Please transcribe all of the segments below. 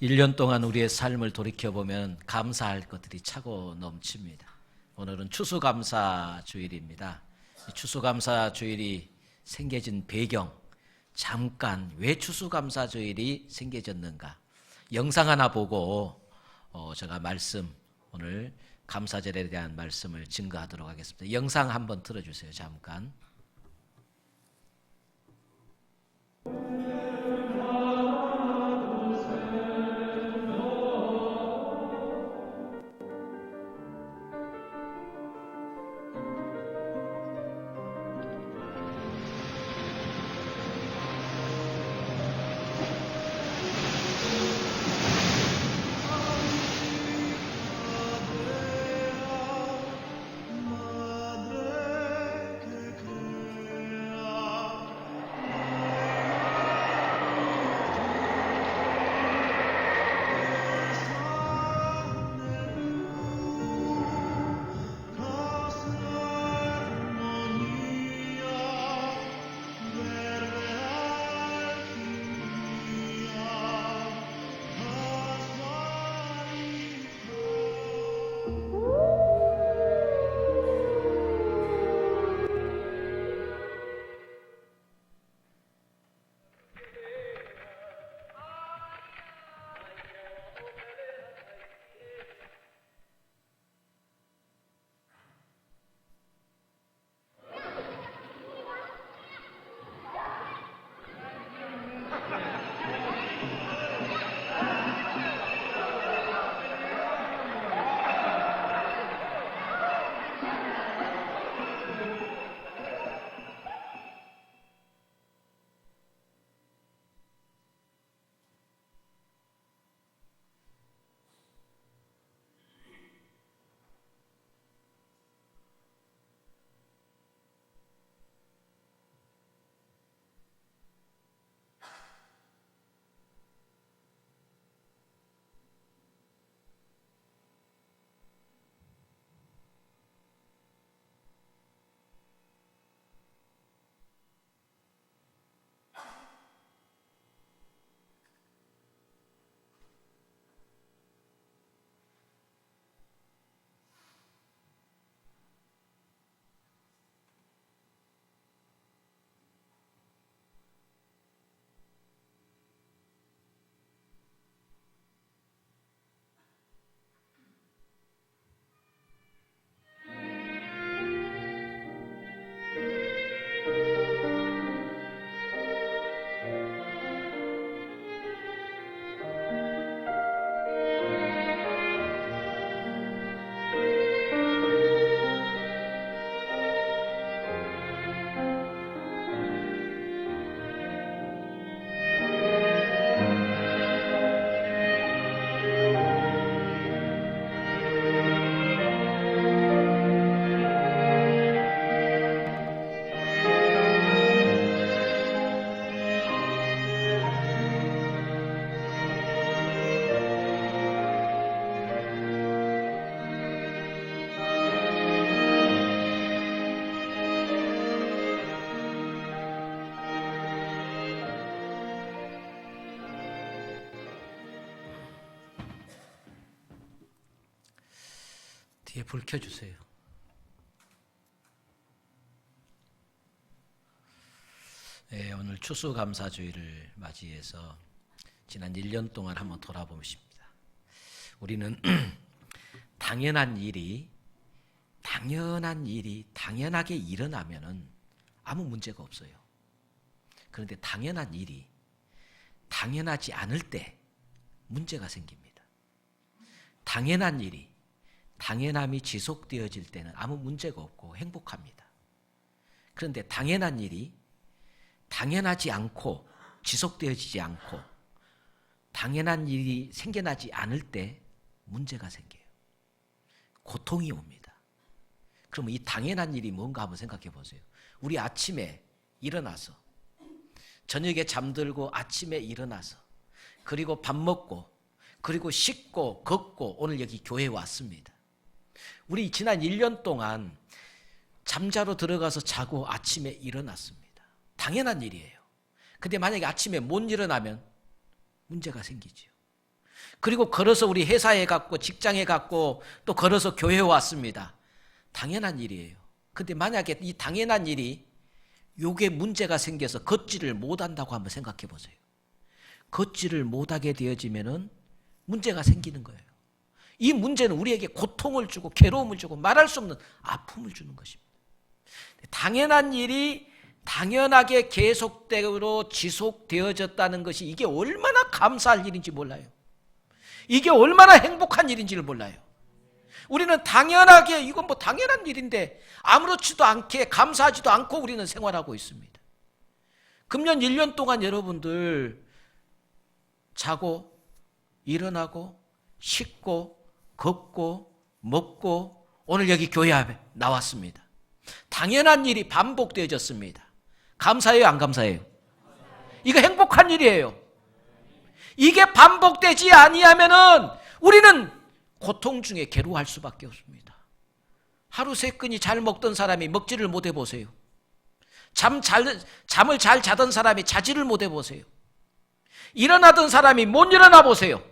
1년 동안 우리의 삶을 돌이켜보면 감사할 것들이 차고 넘칩니다. 오늘은 추수감사 주일입니다. 추수감사 주일이 생겨진 배경, 잠깐 왜 추수감사 주일이 생겨졌는가 영상 하나 보고 제가 오늘 감사절에 대한 말씀을 증거하도록 하겠습니다. 영상 한번 틀어주세요. 잠깐. 뒤에 불 켜주세요. 네, 오늘 추수감사주일을 맞이해서 지난 1년 동안 한번 돌아보십니다. 우리는 당연한 일이 당연하게 일어나면은 아무 문제가 없어요. 그런데 당연한 일이 당연하지 않을 때 문제가 생깁니다. 당연한 일이 당연함이 지속되어질 때는 아무 문제가 없고 행복합니다. 그런데 당연한 일이 당연하지 않고 지속되어지지 않고 당연한 일이 생겨나지 않을 때 문제가 생겨요. 고통이 옵니다. 그러면 이 당연한 일이 뭔가 한번 생각해 보세요. 우리 아침에 일어나서 저녁에 잠들고 아침에 일어나서 그리고 밥 먹고 그리고 씻고 걷고 오늘 여기 교회에 왔습니다. 우리 지난 1년 동안 잠자러 들어가서 자고 아침에 일어났습니다. 당연한 일이에요. 근데 만약에 아침에 못 일어나면 문제가 생기죠. 그리고 걸어서 우리 회사에 갔고 직장에 갔고 또 걸어서 교회에 왔습니다. 당연한 일이에요. 근데 만약에 이 당연한 일이 요게 문제가 생겨서 걷지를 못한다고 한번 생각해 보세요. 걷지를 못하게 되어지면은 문제가 생기는 거예요. 이 문제는 우리에게 고통을 주고 괴로움을 주고 말할 수 없는 아픔을 주는 것입니다. 당연한 일이 당연하게 계속되고 지속되어졌다는 것이 이게 얼마나 감사할 일인지 몰라요. 이게 얼마나 행복한 일인지를 몰라요. 우리는 당연하게 이건 뭐 당연한 일인데 아무렇지도 않게 감사하지도 않고 우리는 생활하고 있습니다. 금년 1년 동안 여러분들 자고 일어나고 씻고 걷고 먹고 오늘 여기 교회 앞에 나왔습니다. 당연한 일이 반복되어졌습니다. 감사해요, 안 감사해요? 이거 행복한 일이에요. 이게 반복되지 아니하면은 우리는 고통 중에 괴로워할 수밖에 없습니다. 하루 세 끼니 잘 먹던 사람이 먹지를 못해 보세요. 잠을 잘 자던 사람이 자지를 못해 보세요. 일어나던 사람이 못 일어나 보세요.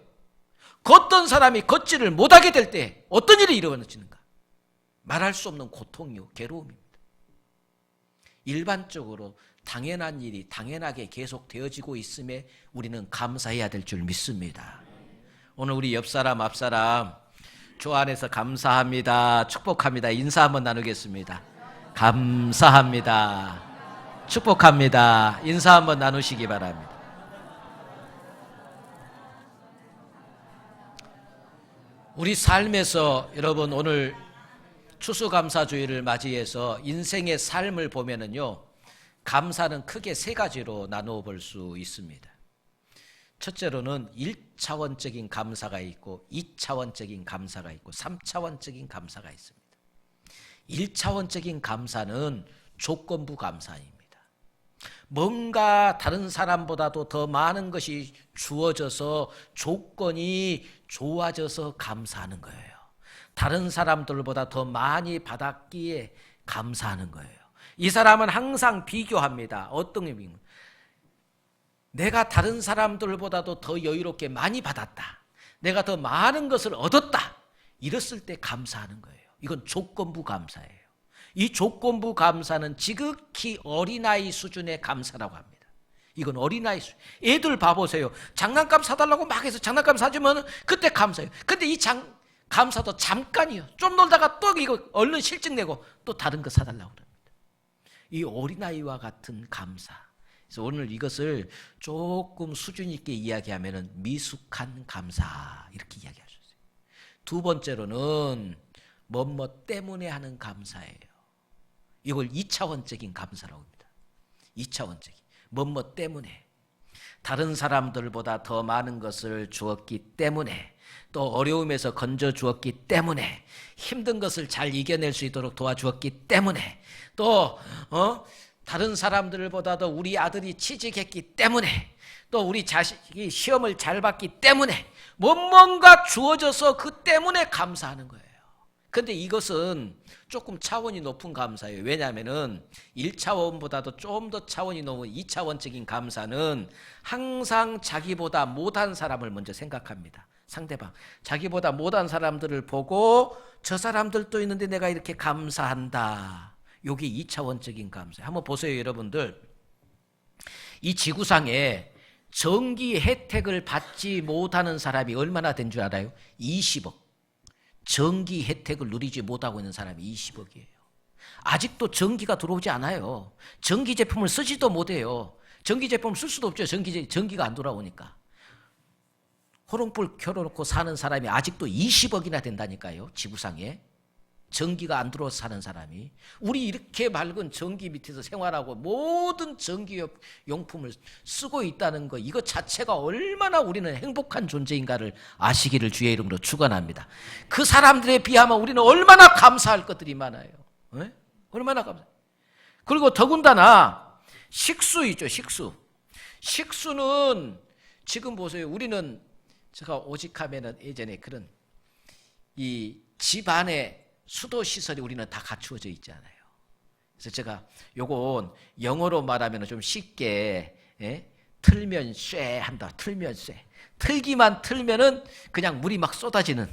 걷던 사람이 걷지를 못하게 될 때 어떤 일이 일어나지는가? 말할 수 없는 고통이요, 괴로움입니다. 일반적으로 당연한 일이 당연하게 계속 되어지고 있음에 우리는 감사해야 될 줄 믿습니다. 오늘 우리 옆사람 앞사람 주 안에서 감사합니다, 축복합니다 인사 한번 나누겠습니다. 감사합니다, 축복합니다 인사 한번 나누시기 바랍니다. 우리 삶에서 여러분 오늘 추수감사주의를 맞이해서 인생의 삶을 보면은요, 감사는 크게 세 가지로 나누어 볼 수 있습니다. 첫째로는 1차원적인 감사가 있고 2차원적인 감사가 있고 3차원적인 감사가 있습니다. 1차원적인 감사는 조건부 감사입니다. 뭔가 다른 사람보다도 더 많은 것이 주어져서 조건이 좋아져서 감사하는 거예요. 다른 사람들보다 더 많이 받았기에 감사하는 거예요. 이 사람은 항상 비교합니다. 어떤 의미입니까? 내가 다른 사람들보다도 더 여유롭게 많이 받았다, 내가 더 많은 것을 얻었다, 이랬을 때 감사하는 거예요. 이건 조건부 감사예요. 이 조건부 감사는 지극히 어린아이 수준의 감사라고 합니다. 이건 어린아이 수준. 애들 봐보세요. 장난감 사달라고 막 해서 장난감 사주면 그때 감사해요. 근데 이 감사도 잠깐이요. 좀 놀다가 또 이거 얼른 실증 내고 또 다른 거 사달라고 그럽니다. 이 어린아이와 같은 감사. 그래서 오늘 이것을 조금 수준 있게 이야기하면 미숙한 감사, 이렇게 이야기할 수 있어요. 두 번째로는 뭐뭐 때문에 하는 감사예요. 이걸 2차원적인 감사라고 합니다. 2차원적인 뭐뭐 때문에, 다른 사람들보다 더 많은 것을 주었기 때문에, 또 어려움에서 건져 주었기 때문에, 힘든 것을 잘 이겨낼 수 있도록 도와주었기 때문에, 또 다른 사람들보다도 우리 아들이 취직했기 때문에, 또 우리 자식이 시험을 잘 봤기 때문에, 뭔가 주어져서 그 때문에 감사하는 거예요. 근데 이것은 조금 차원이 높은 감사예요. 왜냐하면 1차원보다도 좀 더 차원이 높은 2차원적인 감사는 항상 자기보다 못한 사람을 먼저 생각합니다. 상대방, 자기보다 못한 사람들을 보고 저 사람들도 있는데 내가 이렇게 감사한다. 이게 2차원적인 감사예요. 한번 보세요, 여러분들. 이 지구상에 전기 혜택을 받지 못하는 사람이 얼마나 된 줄 알아요? 20억. 전기 혜택을 누리지 못하고 있는 사람이 20억이에요. 아직도 전기가 들어오지 않아요. 전기 제품을 쓰지도 못해요. 전기 제품을 쓸 수도 없죠. 전기가 안 돌아오니까. 호롱불 켜놓고 사는 사람이 아직도 20억이나 된다니까요. 지구상에. 전기가 안 들어와서 사는 사람이. 우리 이렇게 맑은 전기 밑에서 생활하고 모든 전기 용품을 쓰고 있다는 거, 이거 자체가 얼마나 우리는 행복한 존재인가를 아시기를 주의 이름으로 축원합니다. 그 사람들에 비하면 우리는 얼마나 감사할 것들이 많아요. 네? 얼마나 감사. 그리고 더군다나 식수 있죠, 식수. 식수는 지금 보세요. 우리는 제가 오직하면은 예전에 그런 이 집 안에 수도 시설이 우리는 다 갖추어져 있잖아요. 그래서 제가 요건 영어로 말하면 좀 쉽게 틀면 쇠 한다. 틀면 쇠. 틀기만 틀면은 그냥 물이 막 쏟아지는.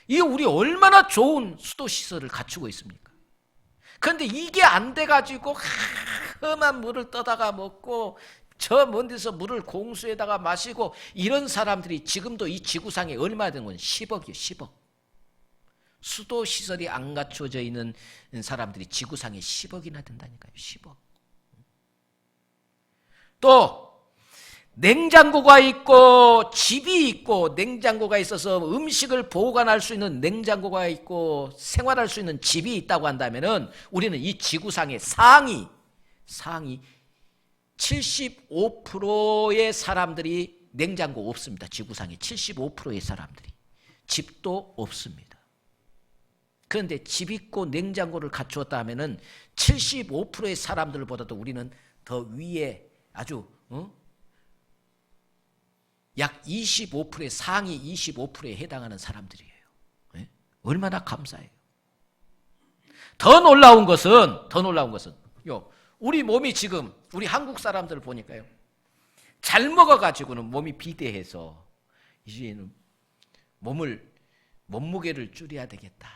이게 우리 얼마나 좋은 수도시설을 갖추고 있습니까? 그런데 이게 안 돼가지고 험한 물을 떠다가 먹고 저 먼 데서 물을 공수에다가 마시고 이런 사람들이 지금도 이 지구상에 얼마나 되는 건 10억이에요. 10억. 수도시설이 안 갖춰져 있는 사람들이 지구상에 10억이나 된다니까요. 10억. 또 냉장고가 있고 집이 있고 냉장고가 있어서 음식을 보관할 수 있는 냉장고가 있고 생활할 수 있는 집이 있다고 한다면은 우리는 이 지구상의 상위 75%의 사람들이 냉장고 없습니다. 지구상의 75%의 사람들이 집도 없습니다. 그런데 집 있고 냉장고를 갖추었다 하면은 75%의 사람들보다도 우리는 더 위에 아주 약 25%의 상위 25%에 해당하는 사람들이에요. 네? 얼마나 감사해요. 더 놀라운 것은 우리 몸이 지금 우리 한국 사람들 보니까요. 잘 먹어가지고는 몸이 비대해서 이제는 몸무게를 줄여야 되겠다.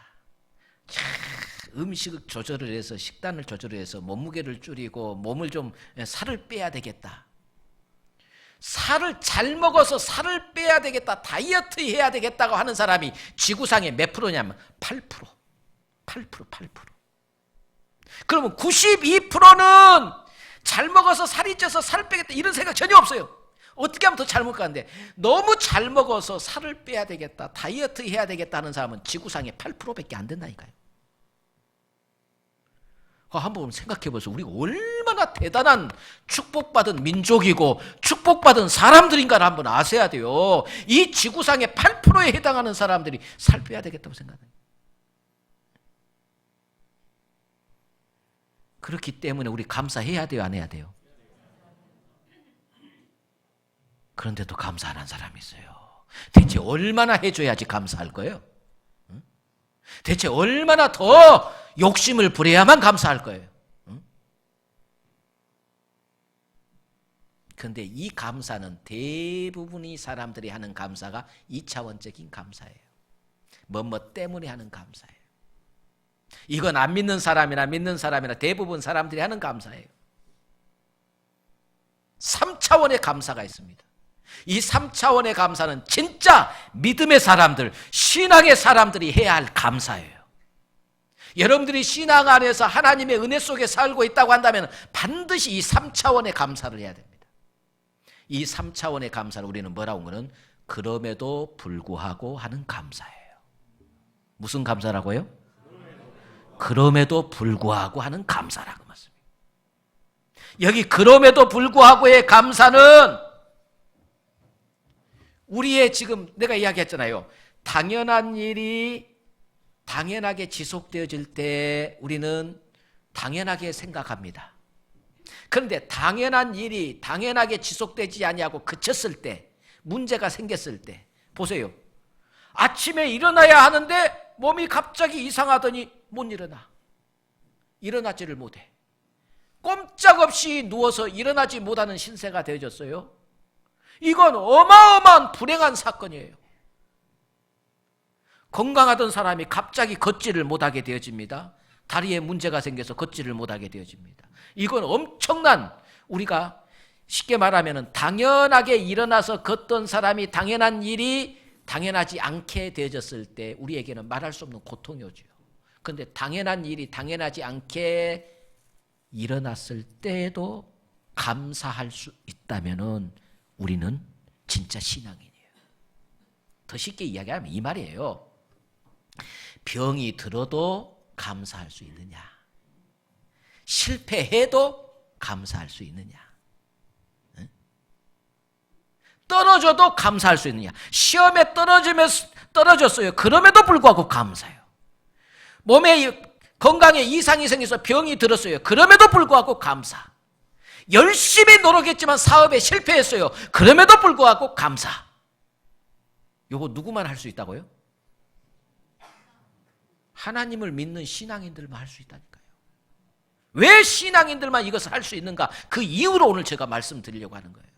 음식 조절을 해서 식단을 조절해서 몸무게를 줄이고 몸을 좀 살을 빼야 되겠다. 살을 잘 먹어서 살을 빼야 되겠다. 다이어트 해야 되겠다고 하는 사람이 지구상에 몇 프로냐면 8%. 그러면 92%는 잘 먹어서 살이 쪄서 살 빼겠다 이런 생각 전혀 없어요. 어떻게 하면 더 잘 먹을 건데 너무 잘 먹어서 살을 빼야 되겠다. 다이어트 해야 되겠다 하는 사람은 지구상에 8%밖에 안 된다니까요. 한번 생각해 보세요. 우리가 얼마나 대단한 축복받은 민족이고 축복받은 사람들인가를 한번 아셔야 돼요. 이 지구상의 8%에 해당하는 사람들이 살 빼야 되겠다고 생각해요. 그렇기 때문에 우리 감사해야 돼요, 안 해야 돼요? 그런데도 감사 안 한 사람이 있어요. 대체 얼마나 해줘야지 감사할 거예요? 대체 얼마나 더 욕심을 부려야만 감사할 거예요? 그런데 이 감사는 대부분의 사람들이 하는 감사가 2차원적인 감사예요. 뭐뭐 때문에 하는 감사예요. 이건 안 믿는 사람이나 믿는 사람이나 대부분 사람들이 하는 감사예요. 3차원의 감사가 있습니다. 이 3차원의 감사는 진짜 믿음의 사람들, 신앙의 사람들이 해야 할 감사예요. 여러분들이 신앙 안에서 하나님의 은혜 속에 살고 있다고 한다면 반드시 이 3차원의 감사를 해야 됩니다. 이 3차원의 감사를 우리는 뭐라고 하는 거는 그럼에도 불구하고 하는 감사예요. 무슨 감사라고요? 그럼에도 불구하고 하는 감사라고 말씀입니다. 여기 그럼에도 불구하고의 감사는 우리의 지금 내가 이야기했잖아요. 당연한 일이 당연하게 지속되어질 때 우리는 당연하게 생각합니다. 그런데 당연한 일이 당연하게 지속되지 아니하고 그쳤을 때, 문제가 생겼을 때 보세요. 아침에 일어나야 하는데 몸이 갑자기 이상하더니 못 일어나. 일어나지를 못해. 꼼짝없이 누워서 일어나지 못하는 신세가 되어졌어요. 이건 어마어마한 불행한 사건이에요. 건강하던 사람이 갑자기 걷지를 못하게 되어집니다. 다리에 문제가 생겨서 걷지를 못하게 되어집니다. 이건 엄청난, 우리가 쉽게 말하면 당연하게 일어나서 걷던 사람이 당연한 일이 당연하지 않게 되어졌을 때 우리에게는 말할 수 없는 고통이 오죠. 그런데 당연한 일이 당연하지 않게 일어났을 때에도 감사할 수 있다면 우리는 진짜 신앙인이에요. 더 쉽게 이야기하면 이 말이에요. 병이 들어도 감사할 수 있느냐? 실패해도 감사할 수 있느냐? 떨어져도 감사할 수 있느냐? 시험에 떨어졌어요. 그럼에도 불구하고 감사해요. 몸에 건강에 이상이 생겨서 병이 들었어요. 그럼에도 불구하고 감사. 열심히 노력했지만 사업에 실패했어요. 그럼에도 불구하고 감사. 이거 누구만 할 수 있다고요? 하나님을 믿는 신앙인들만 할 수 있다니까요. 왜 신앙인들만 이것을 할 수 있는가? 그 이유로 오늘 제가 말씀드리려고 하는 거예요.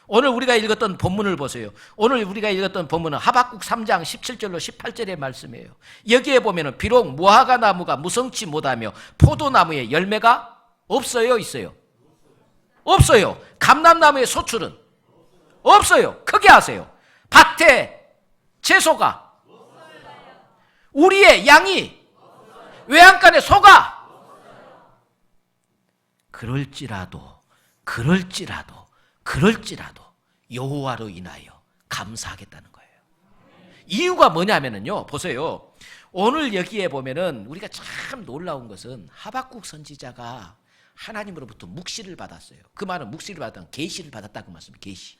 오늘 우리가 읽었던 본문을 보세요. 오늘 우리가 읽었던 본문은 하박국 3장 17절로 18절의 말씀이에요. 여기에 보면은 비록 무화과 나무가 무성치 못하며 포도나무에 열매가 없어요, 있어요? 없어요. 감람나무의 소출은 없어요. 크게 하세요. 밭에 채소가, 우리의 양이, 외양간에 소가, 그럴지라도 여호와로 인하여 감사하겠다는 거예요. 이유가 뭐냐면요, 보세요. 오늘 여기에 보면은 우리가 참 놀라운 것은 하박국 선지자가 하나님으로부터 묵시를 받았어요. 그 말은 묵시를 받았던 계시를 받았다고 말씀입니다. 계시.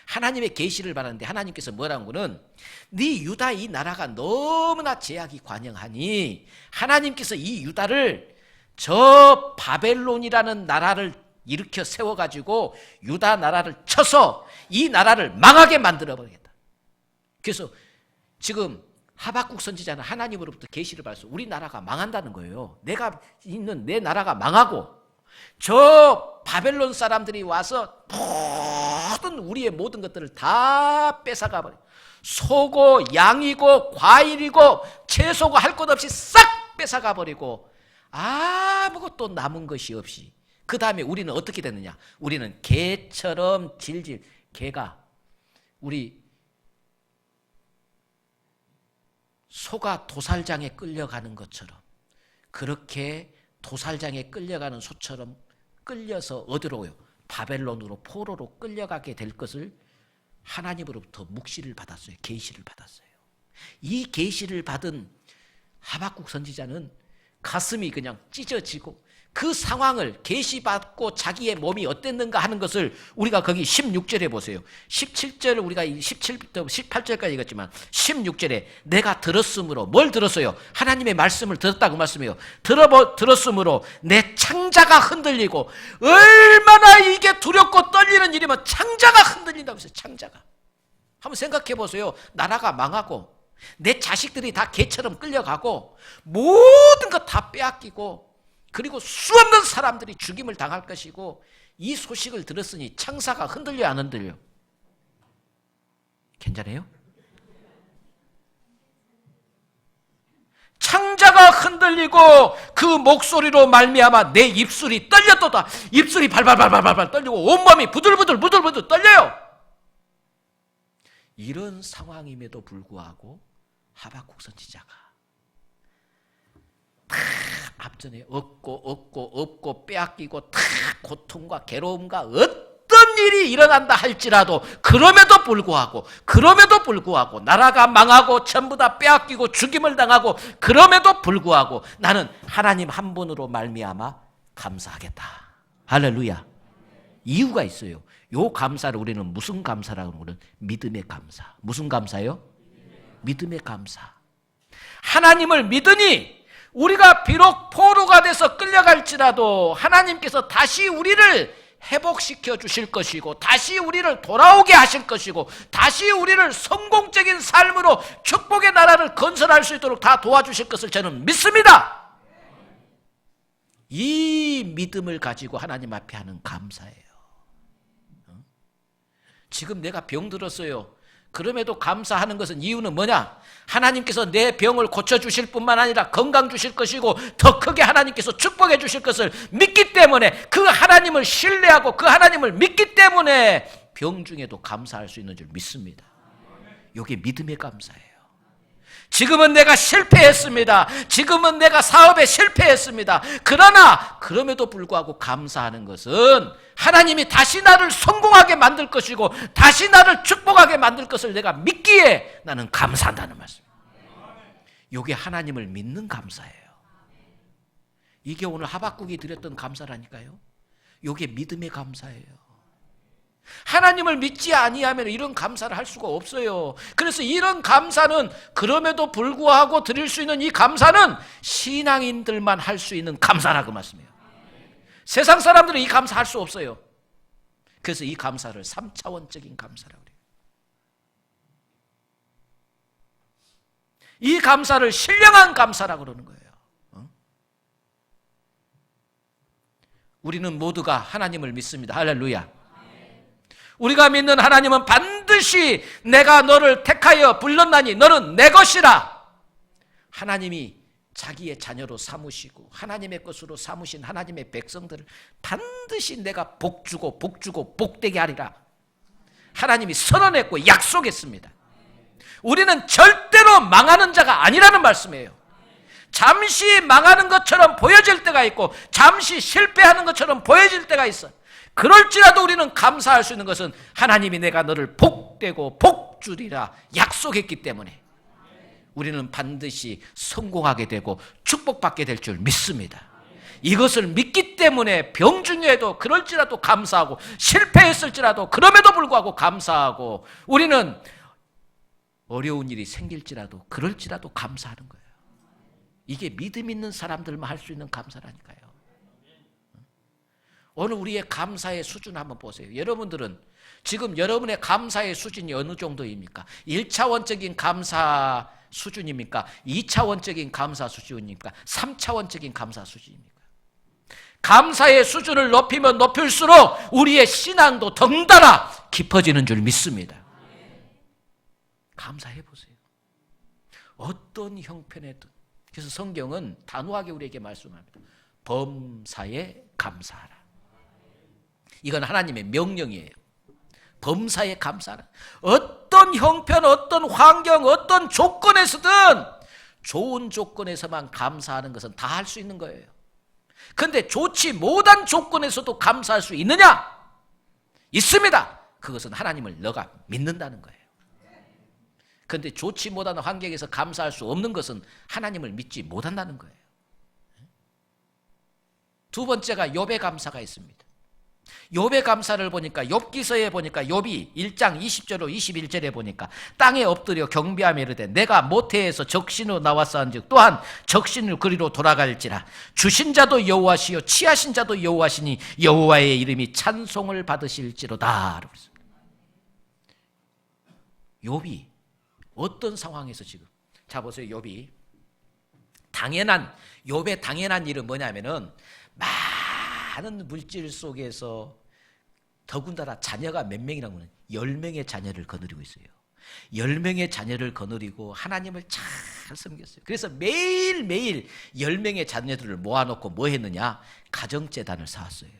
하나님의 계시를 받았는데 하나님께서 뭐라는 거는 네 유다 이 나라가 너무나 제약이 관영하니 하나님께서 이 유다를 저 바벨론이라는 나라를 일으켜 세워가지고 유다 나라를 쳐서 이 나라를 망하게 만들어버리겠다. 그래서 지금 하박국 선지자는 하나님으로부터 계시를 받아서 우리 나라가 망한다는 거예요. 내가 있는 내 나라가 망하고 저 바벨론 사람들이 와서 모든 우리의 모든 것들을 다 뺏어가버려. 소고 양이고 과일이고 채소고 할 것 없이 싹 뺏어가버리고 아무것도 남은 것이 없이 그 다음에 우리는 어떻게 됐느냐? 우리는 개처럼 질질, 개가 우리 소가 도살장에 끌려가는 것처럼 그렇게 도살장에 끌려가는 소처럼 끌려서 어디로요? 바벨론으로 포로로 끌려가게 될 것을 하나님으로부터 묵시를 받았어요. 계시를 받았어요. 이 계시를 받은 하박국 선지자는 가슴이 그냥 찢어지고 그 상황을 계시받고 자기의 몸이 어땠는가 하는 것을 우리가 거기 16절에 보세요. 17절을 우리가 17부터 18절까지 읽었지만 16절에 내가 들었으므로 뭘 들었어요? 하나님의 말씀을 들었다고 말씀해요. 들었으므로 내 창자가 흔들리고 얼마나 이게 두렵고 떨리는 일이면 창자가 흔들린다고 했어요. 창자가. 한번 생각해 보세요. 나라가 망하고 내 자식들이 다 개처럼 끌려가고 모든 것 다 빼앗기고 그리고 수없는 사람들이 죽임을 당할 것이고 이 소식을 들었으니 창사가 흔들려 안 흔들려? 괜찮아요? 창자가 흔들리고 그 목소리로 말미암아 내 입술이 떨렸도다. 입술이 발발발발발 떨리고 온몸이 부들부들 떨려요. 이런 상황임에도 불구하고 하박국 선지자가 다 앞전에 없고 빼앗기고 다 고통과 괴로움과 어떤 일이 일어난다 할지라도 그럼에도 불구하고 나라가 망하고 전부 다 빼앗기고 죽임을 당하고 그럼에도 불구하고 나는 하나님 한 분으로 말미암아 감사하겠다. 할렐루야. 이유가 있어요. 요 감사를 우리는 무슨 감사라고 하는 거는 믿음의 감사. 무슨 감사요? 믿음의 감사. 하나님을 믿으니 우리가 비록 포로가 돼서 끌려갈지라도 하나님께서 다시 우리를 회복시켜 주실 것이고 다시 우리를 돌아오게 하실 것이고 다시 우리를 성공적인 삶으로 축복의 나라를 건설할 수 있도록 다 도와주실 것을 저는 믿습니다. 이 믿음을 가지고 하나님 앞에 하는 감사예요. 지금 내가 병들었어요. 그럼에도 감사하는 것은 이유는 뭐냐? 하나님께서 내 병을 고쳐주실 뿐만 아니라 건강 주실 것이고 더 크게 하나님께서 축복해 주실 것을 믿기 때문에 그 하나님을 신뢰하고 그 하나님을 믿기 때문에 병 중에도 감사할 수 있는 줄 믿습니다. 이게 믿음의 감사예요. 지금은 내가 실패했습니다. 지금은 내가 사업에 실패했습니다. 그러나 그럼에도 불구하고 감사하는 것은 하나님이 다시 나를 성공하게 만들 것이고 다시 나를 축복하게 만들 것을 내가 믿기에 나는 감사한다는 말씀입니다. 이게 하나님을 믿는 감사예요. 이게 오늘 하박국이 드렸던 감사라니까요. 이게 믿음의 감사예요. 하나님을 믿지 아니하면 이런 감사를 할 수가 없어요. 그래서 이런 감사는 그럼에도 불구하고 드릴 수 있는 이 감사는 신앙인들만 할 수 있는 감사라 그 말씀이에요. 세상 사람들은 이 감사 할 수 없어요. 그래서 이 감사를 3차원적인 감사라고 그래요. 이 감사를 신령한 감사라고 그러는 거예요. 우리는 모두가 하나님을 믿습니다. 할렐루야. 우리가 믿는 하나님은 반드시 내가 너를 택하여 불렀나니 너는 내 것이라. 하나님이 자기의 자녀로 삼으시고 하나님의 것으로 삼으신 하나님의 백성들을 반드시 내가 복주고 복주고 복되게 하리라. 하나님이 선언했고 약속했습니다. 우리는 절대로 망하는 자가 아니라는 말씀이에요. 잠시 망하는 것처럼 보여질 때가 있고 잠시 실패하는 것처럼 보여질 때가 있어. 그럴지라도 우리는 감사할 수 있는 것은 하나님이 내가 너를 복되고 복주리라 약속했기 때문에 우리는 반드시 성공하게 되고 축복받게 될 줄 믿습니다. 이것을 믿기 때문에 병중에도 그럴지라도 감사하고 실패했을지라도 그럼에도 불구하고 감사하고 우리는 어려운 일이 생길지라도 그럴지라도 감사하는 거예요. 이게 믿음 있는 사람들만 할 수 있는 감사라니까요. 오늘 우리의 감사의 수준 한번 보세요. 여러분들은 지금 여러분의 감사의 수준이 어느 정도입니까? 1차원적인 감사 수준입니까? 2차원적인 감사 수준입니까? 3차원적인 감사 수준입니까? 감사의 수준을 높이면 높일수록 우리의 신앙도 덩달아 깊어지는 줄 믿습니다. 감사해 보세요. 어떤 형편에든. 그래서 성경은 단호하게 우리에게 말씀합니다. 범사에 감사하라. 이건 하나님의 명령이에요. 범사에 감사하라. 어떤 형편, 어떤 환경, 어떤 조건에서든 좋은 조건에서만 감사하는 것은 다 할 수 있는 거예요. 그런데 좋지 못한 조건에서도 감사할 수 있느냐? 있습니다. 그것은 하나님을 너가 믿는다는 거예요. 그런데 좋지 못한 환경에서 감사할 수 없는 것은 하나님을 믿지 못한다는 거예요. 두 번째가 욥의 감사가 있습니다. 욥의 감사를 보니까 욥기서에 보니까 욥이 1장 20절로 21절에 보니까 땅에 엎드려 경배하며 이르되 내가 모태에서 적신으로 나왔사온즉 또한 적신을 그리로 돌아갈지라. 주신 자도 여호와시요 취하신 자도 여호와시니 여호와의 이름이 찬송을 받으실지로다. 욥이 어떤 상황에서 지금 자 보세요. 욥이 욥의 당연한 일은 뭐냐면은 많은 물질 속에서 더군다나 자녀가 몇 명이라고 하면 10명의 자녀를 거느리고 있어요. 10명의 자녀를 거느리고 하나님을 잘 섬겼어요. 그래서 매일매일 10명의 자녀들을 모아놓고 뭐 했느냐? 가정재단을 쌓았어요.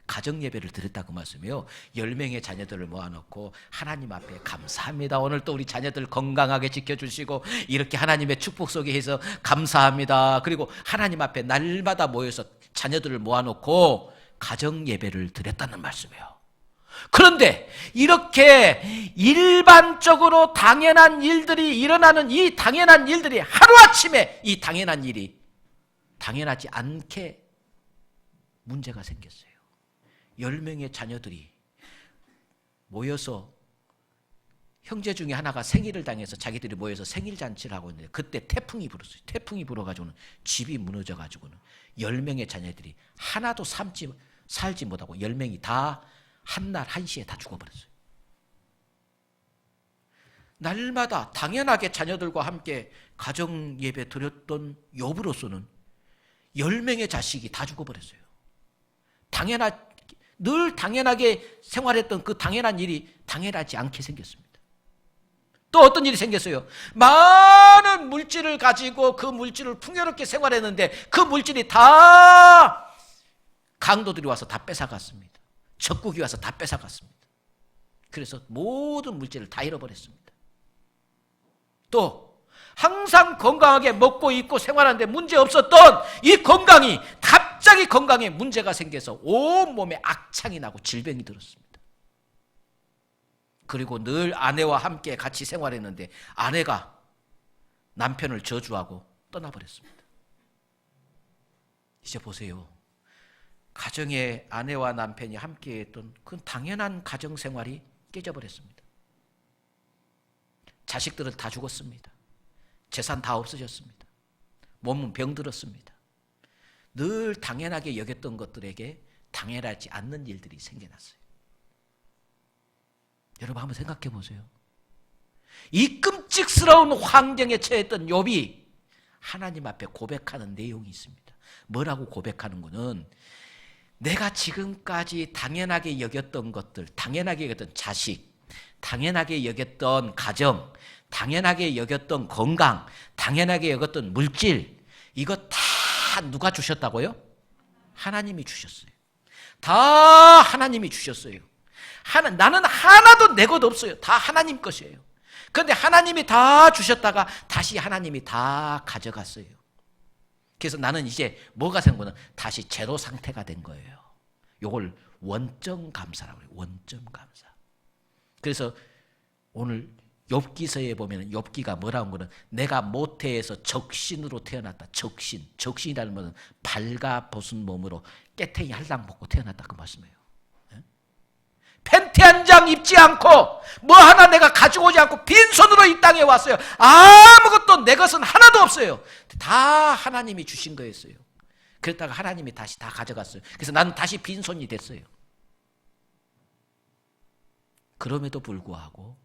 가정예배를 드렸다고 말씀이요. 10명의 자녀들을 모아놓고 하나님 앞에 감사합니다. 오늘 또 우리 자녀들 건강하게 지켜주시고 이렇게 하나님의 축복 속에 해서 감사합니다. 그리고 하나님 앞에 날마다 모여서 자녀들을 모아놓고 가정예배를 드렸다는 말씀이에요. 그런데 이렇게 일반적으로 당연한 일들이 일어나는 이 당연한 일들이 하루아침에 이 당연한 일이 당연하지 않게 문제가 생겼어요. 10명의 자녀들이 모여서 형제 중에 하나가 생일을 당해서 자기들이 모여서 생일 잔치를 하고 있는데 그때 태풍이 불었어요. 태풍이 불어가지고는 집이 무너져가지고는 10명의 자녀들이 하나도 살지 못하고 10명이 다 한날 한시에 다 죽어버렸어요. 날마다 당연하게 자녀들과 함께 가정예배 드렸던 욥으로서는 10명의 자식이 다 죽어버렸어요. 늘 당연하게 생활했던 그 당연한 일이 당연하지 않게 생겼습니다. 또 어떤 일이 생겼어요? 많은 물질을 가지고 그 물질을 풍요롭게 생활했는데 그 물질이 다 강도들이 와서 다 뺏어갔습니다. 적국이 와서 다 뺏어갔습니다. 그래서 모든 물질을 다 잃어버렸습니다. 또 항상 건강하게 먹고 입고 생활하는데 문제 없었던 이 건강이 갑자기 건강에 문제가 생겨서 온몸에 악창이 나고 질병이 들었습니다. 그리고 늘 아내와 함께 같이 생활했는데 아내가 남편을 저주하고 떠나버렸습니다. 이제 보세요. 가정에 아내와 남편이 함께했던 그 당연한 가정생활이 깨져버렸습니다. 자식들은 다 죽었습니다. 재산 다 없어졌습니다. 몸은 병들었습니다. 늘 당연하게 여겼던 것들에게 당연하지 않는 일들이 생겨났어요. 여러분 한번 생각해 보세요. 이 끔찍스러운 환경에 처했던 욥이 하나님 앞에 고백하는 내용이 있습니다. 뭐라고 고백하는 거는 내가 지금까지 당연하게 여겼던 것들, 당연하게 여겼던 자식, 당연하게 여겼던 가정, 당연하게 여겼던 건강, 당연하게 여겼던 물질, 이거 다 누가 주셨다고요? 하나님이 주셨어요. 다 하나님이 주셨어요. 나는 하나도 내 것 없어요. 다 하나님 것이에요. 그런데 하나님이 다 주셨다가 다시 하나님이 다 가져갔어요. 그래서 나는 이제 뭐가 생각보다 다시 제로 상태가 된 거예요. 이걸 원점 감사라고 해요. 원점 감사. 그래서 오늘 욥기서에 보면 욥기가 뭐라고 하는 거는 내가 모태에서 적신으로 태어났다. 적신. 적신이라는 것은 발가 벗은 몸으로 깨탱이 할랑 먹고 태어났다. 그 말씀이에요. 팬티 한 장 입지 않고 뭐 하나 내가 가지고 오지 않고 빈손으로 이 땅에 왔어요. 아무것도 내 것은 하나도 없어요. 다 하나님이 주신 거였어요. 그랬다가 하나님이 다시 다 가져갔어요. 그래서 나는 다시 빈손이 됐어요. 그럼에도 불구하고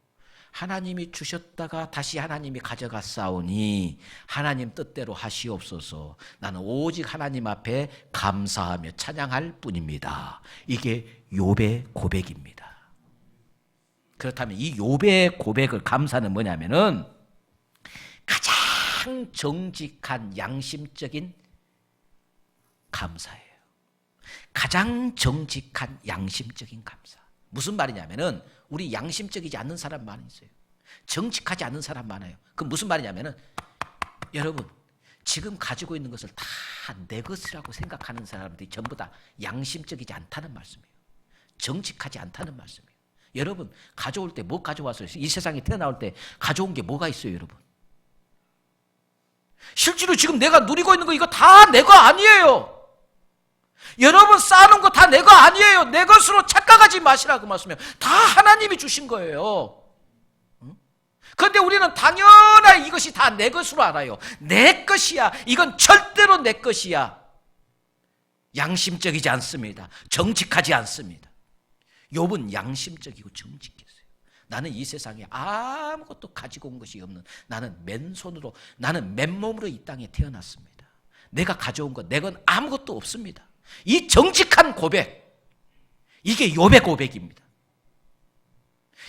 하나님이 주셨다가 다시 하나님이 가져갔사오니 하나님 뜻대로 하시옵소서. 나는 오직 하나님 앞에 감사하며 찬양할 뿐입니다. 이게 욥의 고백입니다. 그렇다면 이 욥의 고백을 감사는 뭐냐면은 가장 정직한 양심적인 감사예요. 가장 정직한 양심적인 감사. 무슨 말이냐면은 우리 양심적이지 않는 사람 많이 있어요. 정직하지 않는 사람 많아요. 그 무슨 말이냐면은 여러분 지금 가지고 있는 것을 다 내 것이라고 생각하는 사람들이 전부 다 양심적이지 않다는 말씀이에요. 정직하지 않다는 말씀이에요. 여러분 가져올 때 뭐 가져왔어요? 이 세상에 태어나올 때 가져온 게 뭐가 있어요, 여러분? 실제로 지금 내가 누리고 있는 거 이거 다 내 거 아니에요. 여러분 쌓아놓은 거 다 내 거 아니에요. 내 것으로 착각하지 마시라 그 말씀이에요. 다 하나님이 주신 거예요. 그런데 우리는 당연하게 이것이 다 내 것으로 알아요. 내 것이야. 이건 절대로 내 것이야. 양심적이지 않습니다. 정직하지 않습니다. 욥은 양심적이고 정직했어요. 나는 이 세상에 아무것도 가지고 온 것이 없는, 나는 맨손으로, 나는 맨몸으로 이 땅에 태어났습니다. 내가 가져온 것, 내 건 아무것도 없습니다. 이 정직한 고백, 이게 욥의 고백입니다.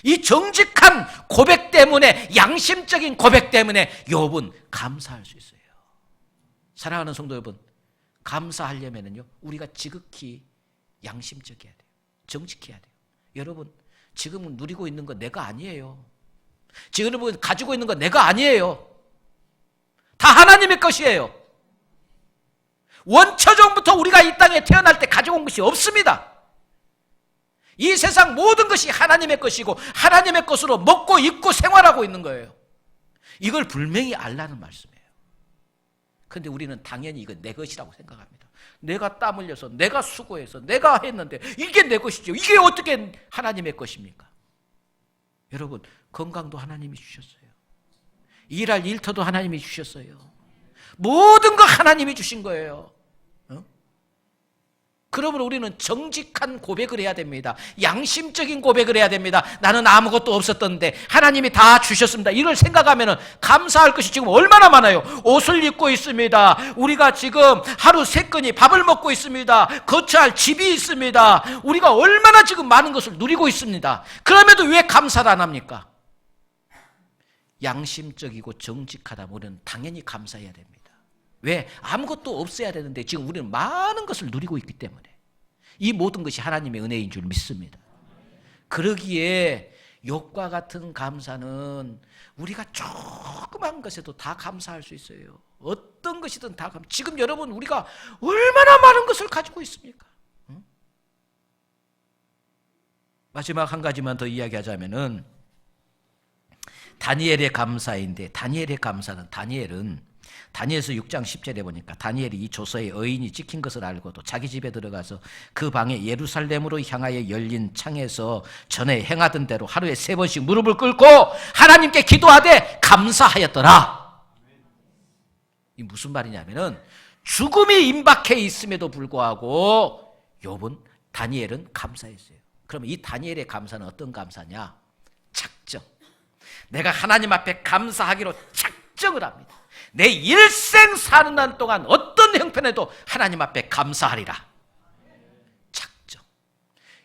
이 정직한 고백 때문에, 양심적인 고백 때문에 욥은 감사할 수 있어요. 사랑하는 성도 여러분, 감사하려면요 우리가 지극히 양심적이어야 돼요. 정직해야 돼요. 여러분 지금 누리고 있는 건 내가 아니에요. 지금 여러분 가지고 있는 건 내가 아니에요. 다 하나님의 것이에요. 원초전부터 우리가 이 땅에 태어날 때 가져온 것이 없습니다. 이 세상 모든 것이 하나님의 것이고 하나님의 것으로 먹고 입고 생활하고 있는 거예요. 이걸 분명히 알라는 말씀이에요. 그런데 우리는 당연히 이건 내 것이라고 생각합니다. 내가 땀 흘려서 내가 수고해서 내가 했는데 이게 내 것이죠. 이게 어떻게 하나님의 것입니까? 여러분 건강도 하나님이 주셨어요. 일할 일터도 하나님이 주셨어요. 모든 거 하나님이 주신 거예요. 그러므로 우리는 정직한 고백을 해야 됩니다. 양심적인 고백을 해야 됩니다. 나는 아무것도 없었던데 하나님이 다 주셨습니다. 이걸 생각하면 감사할 것이 지금 얼마나 많아요. 옷을 입고 있습니다. 우리가 지금 하루 3끼니 밥을 먹고 있습니다. 거처할 집이 있습니다. 우리가 얼마나 지금 많은 것을 누리고 있습니다. 그럼에도 왜 감사를 안 합니까? 양심적이고 정직하다면 우리는 당연히 감사해야 됩니다. 왜? 아무것도 없어야 되는데 지금 우리는 많은 것을 누리고 있기 때문에 이 모든 것이 하나님의 은혜인 줄 믿습니다. 그러기에 욥과 같은 감사는 우리가 조그만 것에도 다 감사할 수 있어요. 어떤 것이든 다 감사. 지금 여러분 우리가 얼마나 많은 것을 가지고 있습니까? 응? 마지막 한 가지만 더 이야기하자면은 다니엘의 감사인데 다니엘의 감사는 다니엘서 6장 10절에 보니까 다니엘이 이 조서에 의인이 찍힌 것을 알고도 자기 집에 들어가서 그 방에 예루살렘으로 향하여 열린 창에서 전에 행하던 대로 하루에 3번씩 무릎을 꿇고 하나님께 기도하되 감사하였더라. 이 무슨 말이냐면은 죽음이 임박해 있음에도 불구하고 다니엘은 감사했어요. 그러면 이 다니엘의 감사는 어떤 감사냐? 작정. 내가 하나님 앞에 감사하기로 작정을 합니다. 내 일생 사는 날 동안 어떤 형편에도 하나님 앞에 감사하리라.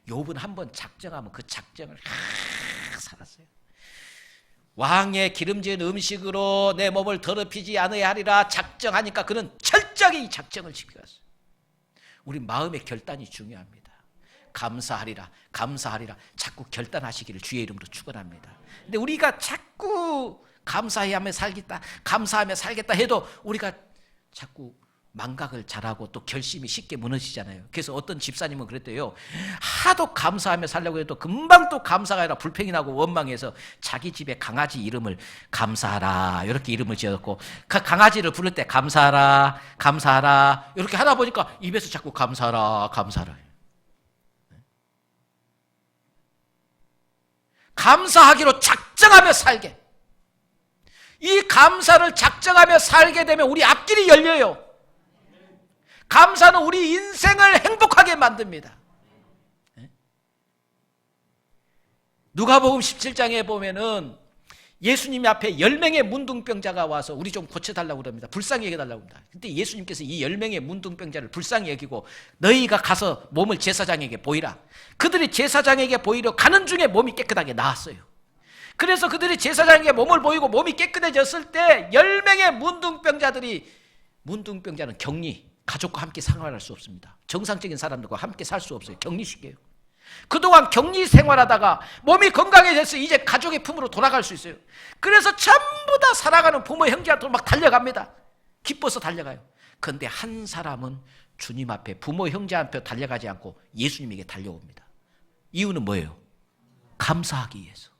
욥은 한번 작정하면 그 작정을 살았어요. 왕의 기름진 음식으로 내 몸을 더럽히지 않아야 하리라 작정하니까 그는 철저히 이 작정을 지켰어요. 우리 마음의 결단이 중요합니다. 감사하리라, 감사하리라. 자꾸 결단하시기를 주의 이름으로 축원합니다. 근데 우리가 자꾸 감사하며 살겠다, 감사하며 살겠다 해도 우리가 자꾸 망각을 잘하고 또 결심이 쉽게 무너지잖아요. 그래서 어떤 집사님은 그랬대요. 하도 감사하며 살려고 해도 금방 또 감사가 아니라 불평이 나고 원망해서 자기 집에 강아지 이름을 감사하라 이렇게 이름을 지었고, 그 강아지를 부를 때 감사하라, 감사하라 이렇게 하다 보니까 입에서 자꾸 감사하라, 감사하라. 감사하기로 작정하며 살게. 이 감사를 작정하며 살게 되면 우리 앞길이 열려요. 감사는 우리 인생을 행복하게 만듭니다. 누가복음 17장에 보면은 예수님 앞에 10명의 문둥병자가 와서 우리 좀 고쳐달라고 그럽니다. 불쌍히 여겨달라고 합니다. 근데 예수님께서 이 10명의 문둥병자를 불쌍히 여기고 너희가 가서 몸을 제사장에게 보이라. 그들이 제사장에게 보이려 가는 중에 몸이 깨끗하게 나았어요. 그래서 그들이 제사장에게 몸을 보이고 몸이 깨끗해졌을 때 10명의 문둥병자는 격리, 가족과 함께 생활할 수 없습니다. 정상적인 사람들과 함께 살 수 없어요. 격리시켜요. 그동안 격리 생활하다가 몸이 건강해져서 이제 가족의 품으로 돌아갈 수 있어요. 그래서 전부 다 살아가는 부모 형제한테 막 달려갑니다. 기뻐서 달려가요. 그런데 한 사람은 주님 앞에 부모 형제한테 달려가지 않고 예수님에게 달려옵니다. 이유는 뭐예요? 감사하기 위해서.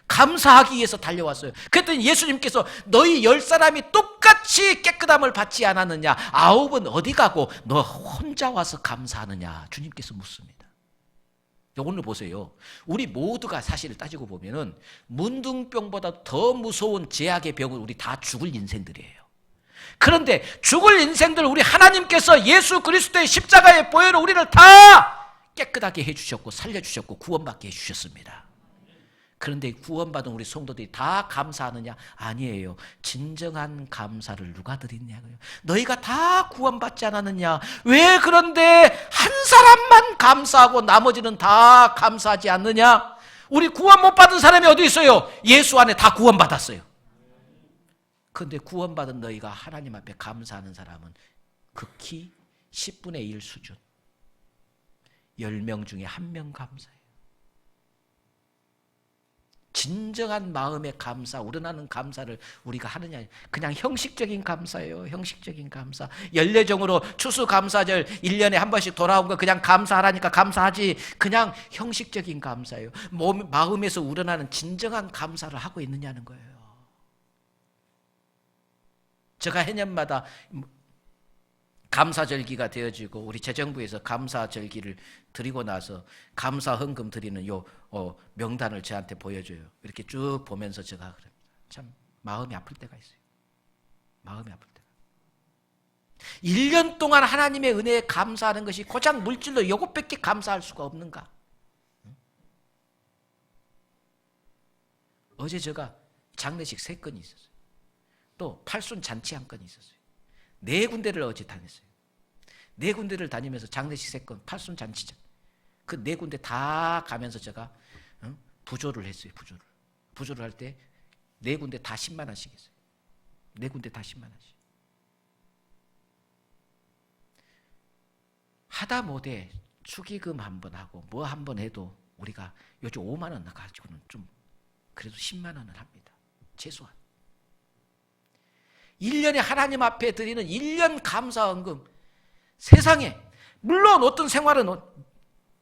감사하기 위해서 달려왔어요. 그랬더니 예수님께서 너희 10사람이 똑같이 깨끗함을 받지 않았느냐? 9은 어디 가고 너 혼자 와서 감사하느냐? 주님께서 묻습니다. 오늘 보세요. 우리 모두가 사실을 따지고 보면은 문둥병보다 더 무서운 제약의 병은 우리 다 죽을 인생들이에요. 그런데 죽을 인생들 우리 하나님께서 예수 그리스도의 십자가의 보혈로 우리를 다 깨끗하게 해주셨고 살려주셨고 구원받게 해주셨습니다. 그런데 구원받은 우리 성도들이 다 감사하느냐? 아니에요. 진정한 감사를 누가 드리냐고요. 너희가 다 구원받지 않았느냐? 왜 그런데 한 사람만 감사하고 나머지는 다 감사하지 않느냐? 우리 구원 못 받은 사람이 어디 있어요? 예수 안에 다 구원받았어요. 그런데 구원받은 너희가 하나님 앞에 감사하는 사람은 극히 10분의 1 수준. 10명 중에 1명 감사해요. 진정한 마음의 감사, 우러나는 감사를 우리가 하느냐? 그냥 형식적인 감사예요. 형식적인 감사. 연례정으로 추수감사절 1년에 한 번씩 돌아온 거 그냥 감사하라니까 감사하지. 그냥 형식적인 감사예요. 마음에서 우러나는 진정한 감사를 하고 있느냐는 거예요. 제가 해년마다 감사절기가 되어지고 우리 재정부에서 감사절기를 드리고 나서 감사 헌금 드리는 명단을 저한테 보여줘요. 이렇게 쭉 보면서 제가 그럽니다. 참 마음이 아플 때가 있어요. 마음이 아플 때가. 1년 동안 하나님의 은혜에 감사하는 것이 고작 물질로 이것밖에 감사할 수가 없는가? 어제 제가 장례식 3건이 있었어요. 또 팔순 잔치 1건이 있었어요. 4군데를 어제 다녔어요. 4군데를 다니면서 장례식 3건, 팔순 잔치장. 그 4군데 다 가면서 제가 부조를 했어요. 부조를 할 때 4군데 다 10만 원씩 했어요. 4군데 다 10만 원씩. 하다 못해 축의금 한번 하고 뭐 한번 해도 우리가 요즘 5만 원 가지고는 좀 그래도 10만 원을 합니다. 최소한. 1년에 하나님 앞에 드리는 1년 감사헌금. 세상에 물론 어떤 생활은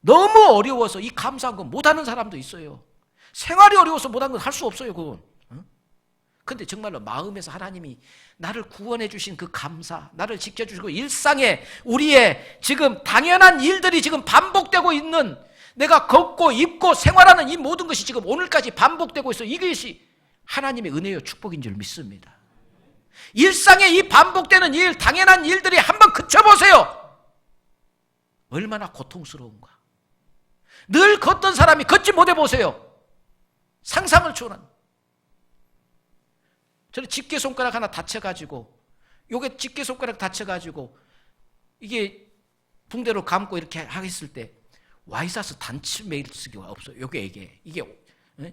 너무 어려워서 이 감사헌금 못하는 사람도 있어요. 생활이 어려워서 못하는 건 할 수 없어요. 그건. 그런데 정말로 마음에서 하나님이 나를 구원해 주신 그 감사, 나를 지켜주시고 일상에 우리의 지금 당연한 일들이 지금 반복되고 있는, 내가 걷고 입고 생활하는 이 모든 것이 지금 오늘까지 반복되고 있어. 이것이 하나님의 은혜요 축복인 줄 믿습니다. 일상에 이 반복되는 일, 당연한 일들이 한번 그쳐보세요. 얼마나 고통스러운가. 늘 걷던 사람이 걷지 못해 보세요. 상상을 초월한. 저는 집게손가락 하나 다쳐가지고, 요게 집게손가락 다쳐가지고 이게 붕대로 감고 이렇게 하겠을 때 와이셔츠 단추 매일 쓰기가 없어요. 이게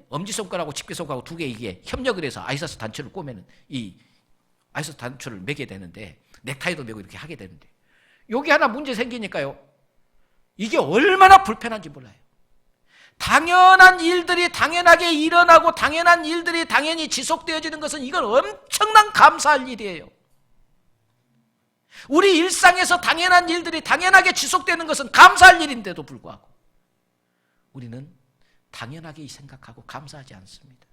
엄지손가락하고 집게손가락하고 두 개 이게 협력을 해서 와이셔츠 단추를 꼬매는 이 와이셔츠 단추를 매게 되는데 넥타이도 매고 이렇게 하게 되는데 여기 하나 문제 생기니까요. 이게 얼마나 불편한지 몰라요. 당연한 일들이 당연하게 일어나고 당연한 일들이 당연히 지속되어지는 것은 이건 엄청난 감사할 일이에요. 우리 일상에서 당연한 일들이 당연하게 지속되는 것은 감사할 일인데도 불구하고 우리는 당연하게 생각하고 감사하지 않습니다.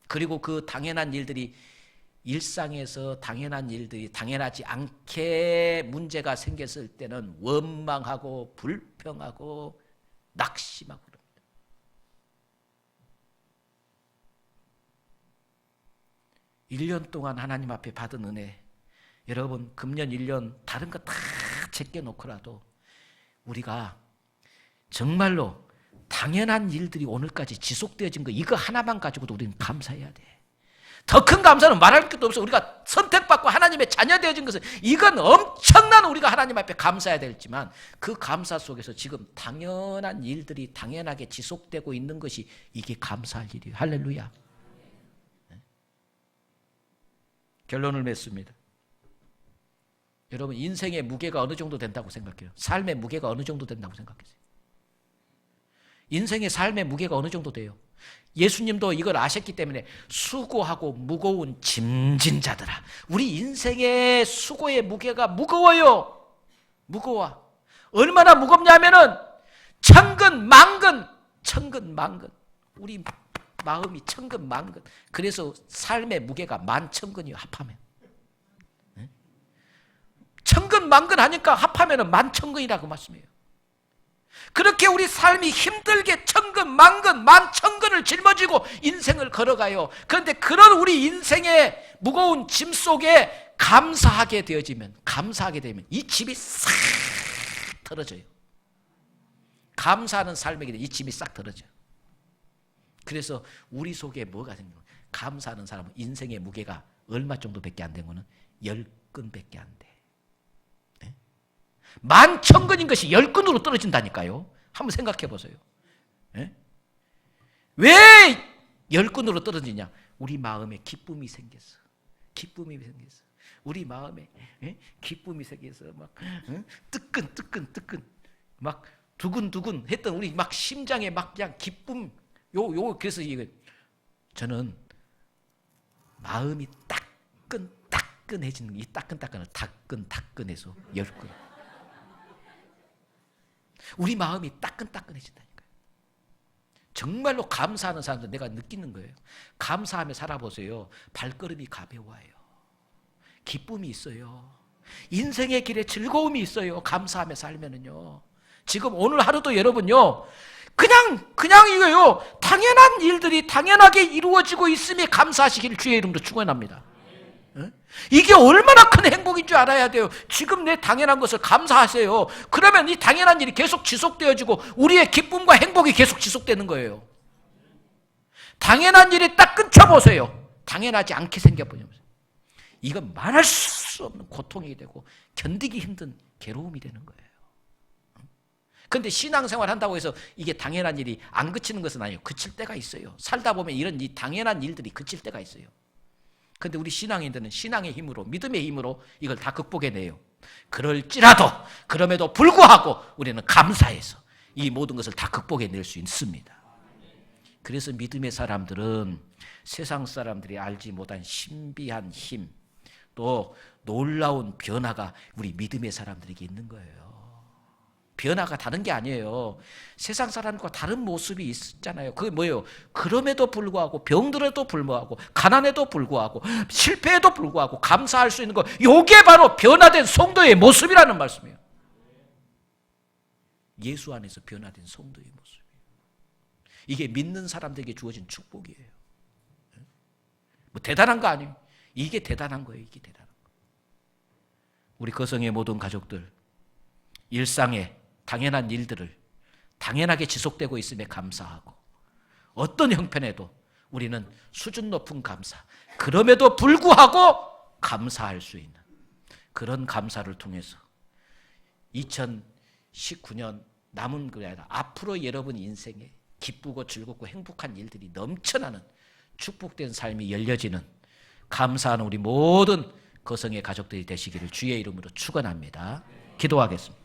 그리고 그 당연한 일들이 일상에서 당연한 일들이 당연하지 않게 문제가 생겼을 때는 원망하고 불평하고 낙심하고 그럽니다. 일 년 동안 하나님 앞에 받은 은혜, 여러분 금년 1년 다른 거 다 제껴놓고라도 우리가 정말로 당연한 일들이 오늘까지 지속되어진 거 이거 하나만 가지고도 우리는 감사해야 돼. 더 큰 감사는 말할 것도 없어. 우리가 선택받고 하나님의 자녀 되어진 것은 이건 엄청난 우리가 하나님 앞에 감사해야 되지만 그 감사 속에서 지금 당연한 일들이 당연하게 지속되고 있는 것이 이게 감사할 일이에요. 할렐루야. 결론을 맺습니다. 여러분 인생의 무게가 어느 정도 된다고 생각해요? 삶의 무게가 어느 정도 된다고 생각하세요? 인생의 삶의 무게가 어느 정도 돼요? 예수님도 이걸 아셨기 때문에 수고하고 무거운 짐진 자들아. 우리 인생의 수고의 무게가 무거워요. 무거워. 얼마나 무겁냐면은 천근만근. 우리 마음이 천근만근. 그래서 삶의 무게가 만천근이에요. 합하면. 천근만근 하니까 합하면 만천근이라고 말씀해요. 그렇게 우리 삶이 힘들게 천근만근 만천근을 짊어지고 인생을 걸어가요. 그런데 그런 우리 인생의 무거운 짐 속에 감사하게 되면 이 짐이 싹 털어져요. 감사하는 삶에게 이 짐이 싹 털어져요. 그래서 우리 속에 뭐가 생겨요? 감사하는 사람은 인생의 무게가 얼마 정도밖에 안 되고는 10근밖에 안 돼. 만천근인 것이 10근으로 떨어진다니까요. 한번 생각해 보세요. 왜 10근으로 떨어지냐? 우리 마음에 기쁨이 생겼어. 우리 마음에 기쁨이 생겨서 막 뜨끈 막 두근두근 했던 우리 막 심장에 막 그냥 기쁨 그래서 저는 마음이 따끈해지는 이 따끈따끈을 따끈해서 10근. 우리 마음이 따끈따끈해진다니까요. 정말로 감사하는 사람들 내가 느끼는 거예요. 감사하며 살아보세요. 발걸음이 가벼워요. 기쁨이 있어요. 인생의 길에 즐거움이 있어요. 감사하며 살면은요. 지금 오늘 하루도 여러분요. 그냥 이거요. 당연한 일들이 당연하게 이루어지고 있음에 감사하시길 주의 이름으로 축원합니다. 이게 얼마나 큰 행복인 줄 알아야 돼요. 지금 내 당연한 것을 감사하세요. 그러면 이 당연한 일이 계속 지속되어지고 우리의 기쁨과 행복이 계속 지속되는 거예요. 당연한 일이 딱 끊쳐보세요. 당연하지 않게 생겨버리면 이건 말할 수 없는 고통이 되고 견디기 힘든 괴로움이 되는 거예요. 그런데 신앙생활 한다고 해서 이게 당연한 일이 안 그치는 것은 아니에요. 그칠 때가 있어요. 살다 보면 이런 이 당연한 일들이 그칠 때가 있어요. 그런데 우리 신앙인들은 신앙의 힘으로 믿음의 힘으로 이걸 다 극복해내요. 그럼에도 불구하고 우리는 감사해서 이 모든 것을 다 극복해낼 수 있습니다. 그래서 믿음의 사람들은 세상 사람들이 알지 못한 신비한 힘, 또 놀라운 변화가 우리 믿음의 사람들에게 있는 거예요. 변화가 다른 게 아니에요. 세상 사람과 다른 모습이 있잖아요. 그게 뭐예요? 그럼에도 불구하고 병들어도 불구하고 가난에도 불구하고 실패에도 불구하고 감사할 수 있는 거, 이게 바로 변화된 성도의 모습이라는 말씀이에요. 예수 안에서 변화된 성도의 모습이에요. 이게 믿는 사람들에게 주어진 축복이에요. 뭐 대단한 거 아니에요. 이게 대단한 거예요. 이게 대단한 거. 우리 거성의 모든 가족들, 일상에 당연한 일들을 당연하게 지속되고 있음에 감사하고 어떤 형편에도 우리는 수준 높은 감사, 그럼에도 불구하고 감사할 수 있는 그런 감사를 통해서 2019년 남은 그게 아니라 앞으로 여러분 인생에 기쁘고 즐겁고 행복한 일들이 넘쳐나는 축복된 삶이 열려지는 감사하는 우리 모든 거성의 가족들이 되시기를 주의 이름으로 축원합니다. 기도하겠습니다.